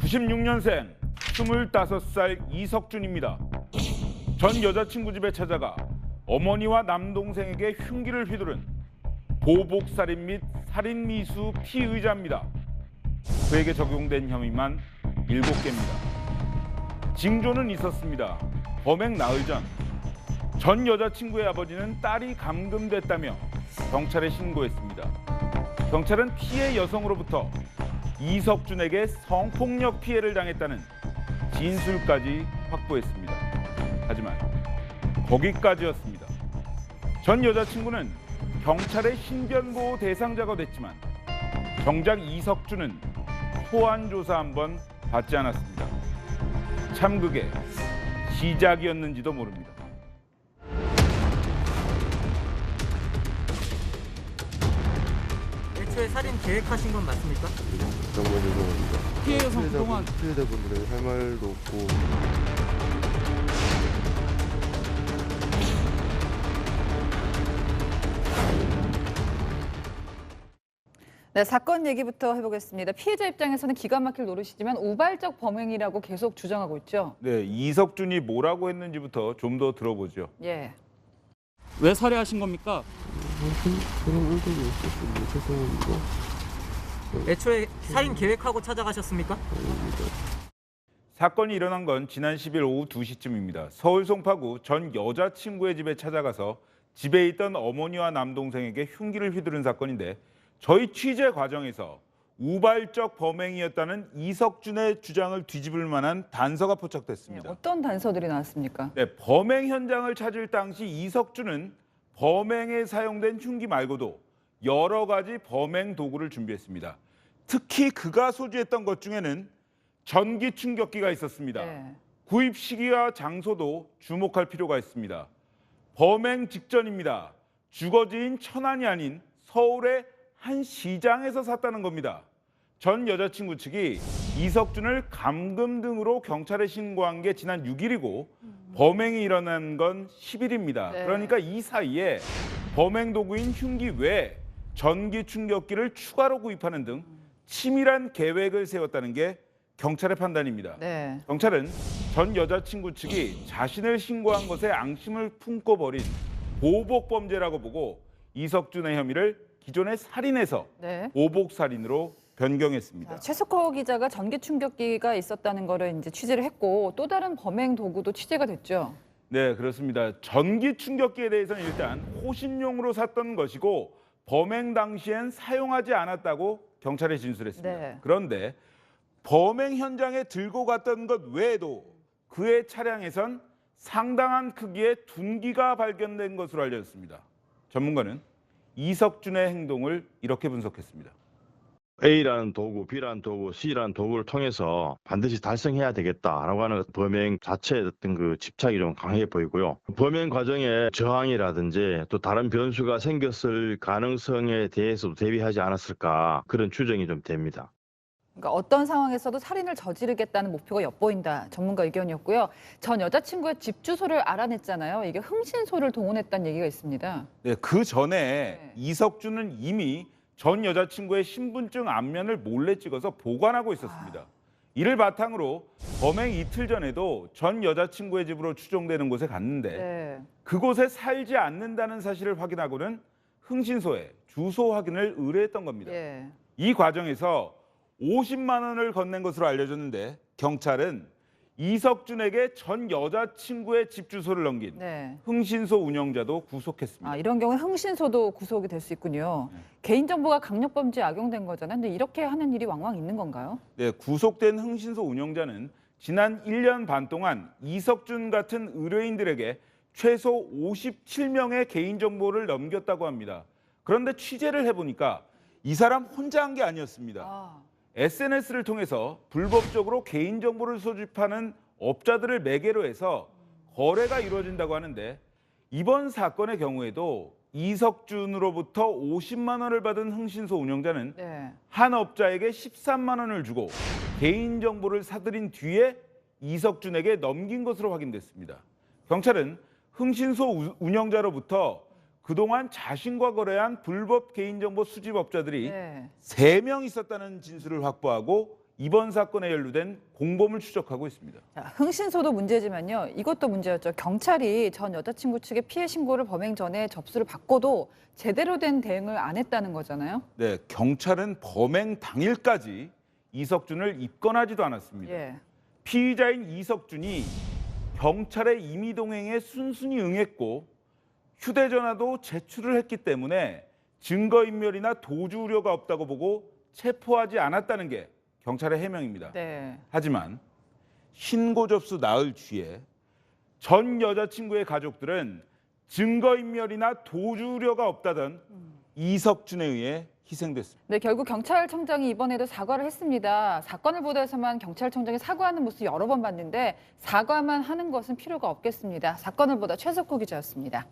96년생 25살 이석준입니다. 전 여자친구 집에 찾아가 어머니와 남동생에게 흉기를 휘두른 보복살인 및 살인미수 피의자입니다. 그에게 적용된 혐의만 7개입니다. 징조는 있었습니다. 범행 나흘 전 여자친구의 아버지는 딸이 감금됐다며 경찰에 신고했습니다. 경찰은 피해 여성으로부터 이석준에게 성폭력 피해를 당했다는 진술까지 확보했습니다. 하지만 거기까지였습니다. 전 여자친구는 경찰의 신변보호 대상자가 됐지만 정작 이석준은 소환 조사 한 번 받지 않았습니다. 참 그게 시작이었는지도 모릅니다. 애초에 살인 계획하신 건 맞습니까? 정말 죄송합니다. 피해 여성 그동안 피해자분들에게 할 말도 없고 네, 사건 얘기부터 해보겠습니다. 피해자 입장에서는 기가 막힐 노릇이지만 우발적 범행이라고 계속 주장하고 있죠. 네, 이석준이 뭐라고 했는지부터 좀 더 들어보죠. 예. 왜 살해하신 겁니까? 그런 의도가 있었습니다. 죄송합니다. 애초에 살인 계획하고 찾아가셨습니까? 사건이 일어난 건 지난 10일 오후 2시쯤입니다. 서울 송파구 전 여자친구의 집에 찾아가서 집에 있던 어머니와 남동생에게 흉기를 휘두른 사건인데 저희 취재 과정에서 우발적 범행이었다는 이석준의 주장을 뒤집을 만한 단서가 네, 포착됐습니다. 어떤 단서들이 나왔습니까? 네, 범행 현장을 찾을 당시 이석준은 범행에 사용된 흉기 말고도 여러 가지 범행 도구를 준비했습니다. 특히 그가 소지했던 것 중에는 전기 충격기가 있었습니다. 네. 구입 시기와 장소도 주목할 필요가 있습니다. 범행 직전입니다. 주거지인 천안이 아닌 서울의 한 시장에서 샀다는 겁니다. 전 여자친구 측이 이석준을 감금 등으로 경찰에 신고한 게 지난 6일이고 범행이 일어난 건 10일입니다. 네. 그러니까 이 사이에 범행 도구인 흉기 외에 전기 충격기를 추가로 구입하는 등 치밀한 계획을 세웠다는 게 경찰의 판단입니다. 네. 경찰은 전 여자친구 측이 자신을 신고한 것에 앙심을 품고 벌인 보복범죄라고 보고 이석준의 혐의를 기존의 살인에서 네. 보복살인으로 변경했습니다. 자, 최석호 기자가 전기 충격기가 있었다는 거를 이제 취재를 했고 또 다른 범행 도구도 취재가 됐죠. 네, 그렇습니다. 전기 충격기에 대해서는 일단 호신용으로 샀던 것이고 범행 당시엔 사용하지 않았다고 경찰에 진술했습니다. 네. 그런데 범행 현장에 들고 갔던 것 외에도 그의 차량에선 상당한 크기의 둔기가 발견된 것으로 알려졌습니다. 전문가는 이석준의 행동을 이렇게 분석했습니다. A라는 도구, B라는 도구, C라는 도구를 통해서 반드시 달성해야 되겠다라고 하는 범행 자체의 어떤 그 집착이 좀 강해 보이고요. 범행 과정에 저항이라든지 또 다른 변수가 생겼을 가능성에 대해서도 대비하지 않았을까 그런 추정이 좀 됩니다. 그러니까 어떤 상황에서도 살인을 저지르겠다는 목표가 엿보인다. 전문가 의견이었고요. 전 여자친구의 집 주소를 알아냈잖아요. 이게 흥신소를 동원했다는 얘기가 있습니다. 네, 그 전에 네. 이석준은 이미 전 여자친구의 신분증 앞면을 몰래 찍어서 보관하고 있었습니다. 이를 바탕으로 범행 이틀 전에도 전 여자친구의 집으로 추정되는 곳에 갔는데 네. 그곳에 살지 않는다는 사실을 확인하고는 흥신소에 주소 확인을 의뢰했던 겁니다. 예. 이 과정에서 50만 원을 건넨 것으로 알려졌는데 경찰은 이석준에게 전 여자친구의 집 주소를 넘긴 네. 흥신소 운영자도 구속했습니다. 아, 이런 경우에 흥신소도 구속이 될 수 있군요. 개인정보가 강력범죄에 악용된 거잖아요. 근데 이렇게 하는 일이 왕왕 있는 건가요? 네, 구속된 흥신소 운영자는 지난 1년 반 동안 이석준 같은 의뢰인들에게 최소 57명의 개인정보를 넘겼다고 합니다. 그런데 취재를 해보니까 이 사람 혼자 한 게 아니었습니다. 아, SNS를 통해서 불법적으로 개인정보를 소집하는 업자들을 매개로 해서 거래가 이루어진다고 하는데 이번 사건의 경우에도 이석준으로부터 50만 원을 받은 흥신소 운영자는 네. 한 업자에게 13만 원을 주고 개인정보를 사들인 뒤에 이석준에게 넘긴 것으로 확인됐습니다. 경찰은 흥신소 운영자로부터 그동안 자신과 거래한 불법 개인정보 수집업자들이 네. 3명 있었다는 진술을 확보하고 이번 사건에 연루된 공범을 추적하고 있습니다. 자, 흥신소도 문제지만요. 이것도 문제였죠. 경찰이 전 여자친구 측의 피해 신고를 범행 전에 접수를 받고도 제대로 된 대응을 안 했다는 거잖아요. 네, 경찰은 범행 당일까지 이석준을 입건하지도 않았습니다. 예. 피의자인 이석준이 경찰의 임의동행에 순순히 응했고 휴대전화도 제출을 했기 때문에 증거인멸이나 도주 우려가 없다고 보고 체포하지 않았다는 게 경찰의 해명입니다. 네. 하지만 신고 접수 나흘 뒤에 전 여자친구의 가족들은 증거인멸이나 도주 우려가 없다던 이석준에 의해 희생됐습니다. 네, 결국 경찰청장이 이번에도 사과를 했습니다. 사건을 보도해서만 경찰청장이 사과하는 모습 여러 번 봤는데 사과만 하는 것은 필요가 없겠습니다. 사건을 보다 최석호 기자였습니다.